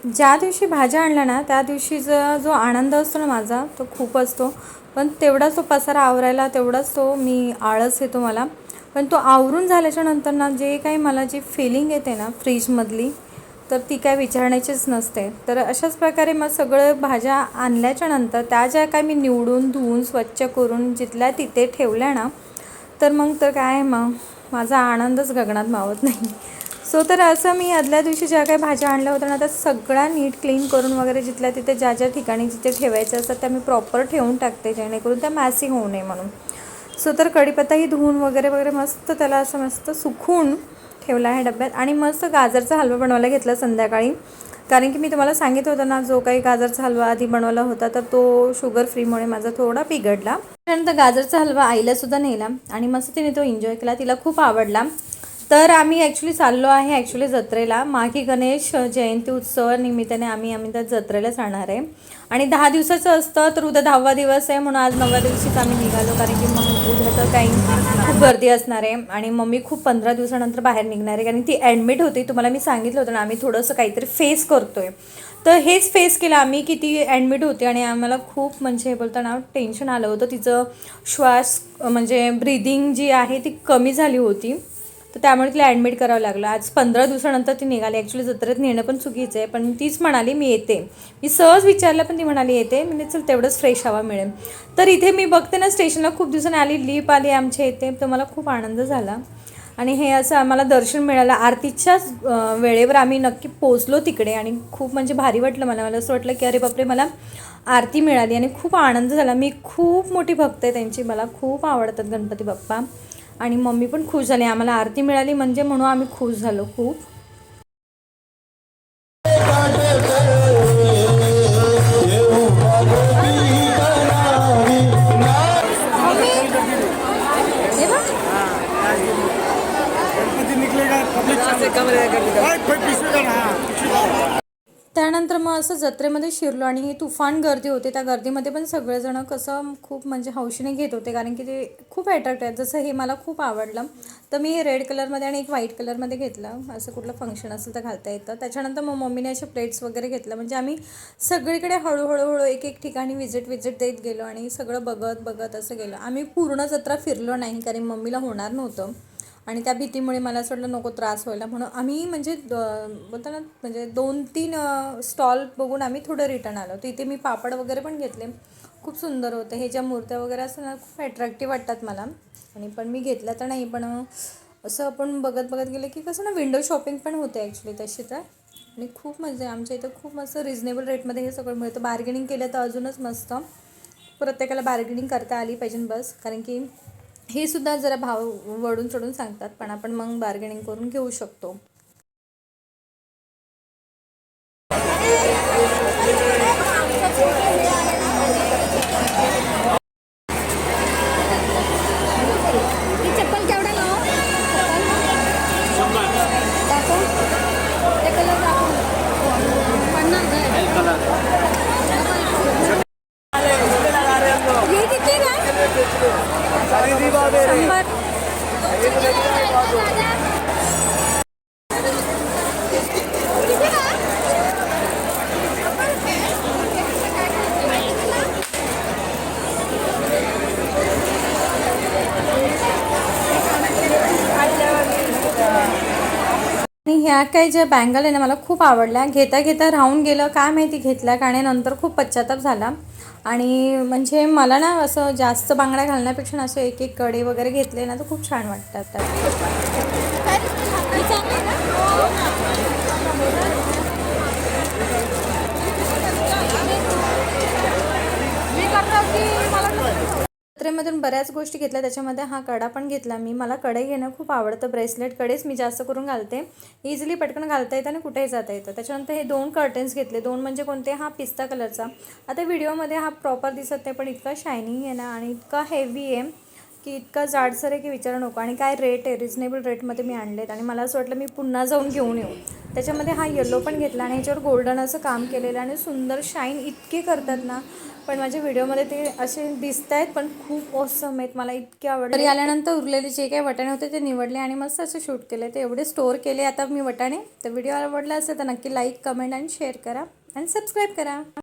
ज्या दिवशी भाज्या आणल्या ना त्या दिवशीचा जो आनंद असतो ना माझा तो खूप असतो. पण तेवढाच तो पसारा आवरायला तेवढाच तो मी आळस येतो मला. पण तो आवरून झाल्याच्या नंतर ना जे काही मला जी फिलिंग येते ना फ्रीजमधली तर ती काय विचारण्याचीच नसते. तर अशाच प्रकारे मग सगळं भाज्या आणल्याच्या नंतर त्या ज्या काय मी निवडून धुवून स्वच्छ करून जिथल्या तिथे ठेवल्या ना तर मग तर काय मग माझा आनंदच गगनात मावत नाही. तर असं मी आदल्या दिवशी ज्या काही भाज्या आणल्या होत्या ना त्या सगळ्या नीट क्लीन करून वगैरे जिथल्या तिथे ज्या ज्या ठिकाणी जिथे ठेवायच्या असतात त्या मी प्रॉपर ठेवून टाकते जेणेकरून त्या मॅसी होऊ नये म्हणून. तर कढीपत्ताही धुवून वगैरे वगैरे मस्त त्याला असं मस्त सुकवून ठेवला आहे डब्यात. आणि मस्त गाजरचा हलवा बनवायला घेतला संध्याकाळी. कारण की मी तुम्हाला सांगितलं होतं ना जो काही गाजरचा हलवा आधी बनवला होता तर तो शुगर फ्रीमुळे माझा थोडा बिघडला. त्यानंतर गाजरचा हलवा आईलासुद्धा नेला आणि मस्त तिने तो एन्जॉय केला. तिला खूप आवडला. तर आम्ही ॲक्च्युली चाललो आहे जत्रेला. माघी गणेश जयंती उत्सवानिमित्ताने आम्ही त्या जत्रेलाच राहणार आहे. आणि 10 दिवसाचं असतं तर उद्या 10वा दिवस आहे म्हणून आज 9व्या दिवशीच आम्ही निघालो. कारण की मग उद्या तर काही खूप गर्दी असणार आहे आणि मम्मी खूप 15 दिवसानंतर बाहेर निघणार आहे. कारण ती ॲडमिट होती. तुम्हाला मी सांगितलं होतं ना आम्ही थोडंसं काहीतरी फेस करतो आहे. तर हेच फेस केलं आम्ही की ती ॲडमिट होती आणि आम्हाला खूप म्हणजे बोलताना टेन्शन आलं होतं. तिचं श्वास म्हणजे ब्रिदिंग जी आहे ती कमी झाली होती. तर त्यामुळे तिला ॲडमिट करावं लागलं. आज 15 दिवसानंतर ती निघाली. ॲक्च्युली जत्रेत नेणं पण चुकीचं आहे पण तीच म्हणाली मी येते. मी सहज विचारलं पण ती म्हणाली येते. म्हणजे चल तेवढंच फ्रेश हवा मिळेल. तर इथे मी बघते ना स्टेशनला खूप दिवसांनी आली लीप आली आमच्या इथे. तर मला खूप आनंद झाला. आणि हे असं आम्हाला दर्शन मिळालं. आरतीच्याच वेळेवर आम्ही नक्की पोचलो तिकडे आणि खूप म्हणजे भारी वाटलं मला. मला असं वाटलं की अरे बापरे मला आरती मिळाली आणि खूप आनंद झाला. मी खूप मोठी भक्त आहे त्यांची. मला खूप आवडतात गणपती बाप्पा. आणि मम्मी पण खुश झाली. आम्हाला आरती मिळाली म्हणजे म्हणून आम्ही खुश झालो खूप. त्यानंतर मग असं जत्रेमध्ये शिरलो आणि तुफान गर्दी होते. त्या गर्दीमध्ये पण सगळेजण कसं खूप म्हणजे हौशीने घेत होते कारण की ते खूप अट्रॅक्ट आहेत. जसं हे मला खूप आवडलं तर मी हे रेड कलरमध्ये आणि एक व्हाईट कलरमध्ये घेतलं. असं कुठलं फंक्शन असेल तर घालता येतं. त्याच्यानंतर मग मम्मीने असे प्लेट्स वगैरे घेतलं. म्हणजे आम्ही सगळीकडे हळूहळू एक एक ठिकाणी विजिट देत गेलो आणि सगळं बघत असं गेलो. आम्ही पूर्ण जत्रा फिरलो नाही कारण मम्मीला होणार नव्हतं आणि त्या भीतीमुळे मला असं वाटलं नको त्रास व्हायला म्हणून आम्ही म्हणजे बोलतो ना म्हणजे 2-3 स्टॉल बघून आम्ही थोडं रिटर्न आलो. तर इथे मी पापड वगैरे पण घेतले. खूप सुंदर होते. हे ज्या मूर्त्या वगैरे असतात ना खूप अट्रॅक्टिव्ह वाटतात मला. आणि पण मी घेतलं तर नाही पण असं आपण बघत गेलं की कसं ना विंडो शॉपिंग पण होते ॲक्च्युली तशी तर. आणि खूप म्हणजे आमच्या इथं खूप मस्त रिजनेबल रेटमध्ये हे सगळं मिळतं. बार्गेनिंग केलं तर अजूनच मस्त. प्रत्येकाला बार्गेनिंग करता आली पाहिजे बस. कारण की हे सुद्धा जरा भाव वळून चढून सांगतात पण आपण मग बार्गेनिंग करून घेऊ शकतो. आणि ह्या काही ज्या बँगल आहे ना मला खूप आवडल्या. घेता राहून गेलं काय माहिती घेतल्या का नाही. नंतर खूप पश्चाताप झाला. आणि म्हणजे मला ना असं जास्त बांगड्या घालण्यापेक्षा असं एक एक कडे वगैरे घेतले ना तर खूप छान वाटतात. जत्रेमधून बऱ्याच गोष्टी घेतल्या. त्याच्यामध्ये हा कडा पण घेतला मी. मला कडे घेणं खूप आवडतं. ब्रेसलेट कडेच मी जास्त करून घालते. इझिली पटकन घालता येतं आणि कुठेही जाता येतं. त्याच्यानंतर हे 2 कर्टन्स घेतले. 2 म्हणजे कोणते हा पिस्ता कलरचा. आता व्हिडिओमध्ये हा प्रॉपर दिसत नाही पण इतका शायनिंग आहे ना आणि इतका हेवी आहे की इतका जाडसर आहे की विचारू नको. आणि काय रेट आहे, रिजनेबल रेटमध्ये मी आणलेत. आणि मला असं वाटलं मी पुन्हा जाऊन घेऊन येऊ. त्याच्यामध्ये हा येलो पण घेतला आणि ह्याच्यावर गोल्डन असं काम केलेलं आणि सुंदर शाईन इतके करतात ना. पण माझ्या व्हिडिओमध्ये ते असे दिसत आहेत, पण खूप ऑसम आहेत, मला इतके आवडले. तरी आल्यानंतर उरलेले जे काही वाटाणे होते ते निवडले आणि मस्त असे शूट केले. ते एवढे स्टोअर केले आता मी वाटाणे. तर व्हिडिओ आवडला असेल तर नक्की लाईक, कमेंट आणि शेअर करा आणि सबस्क्राईब करा.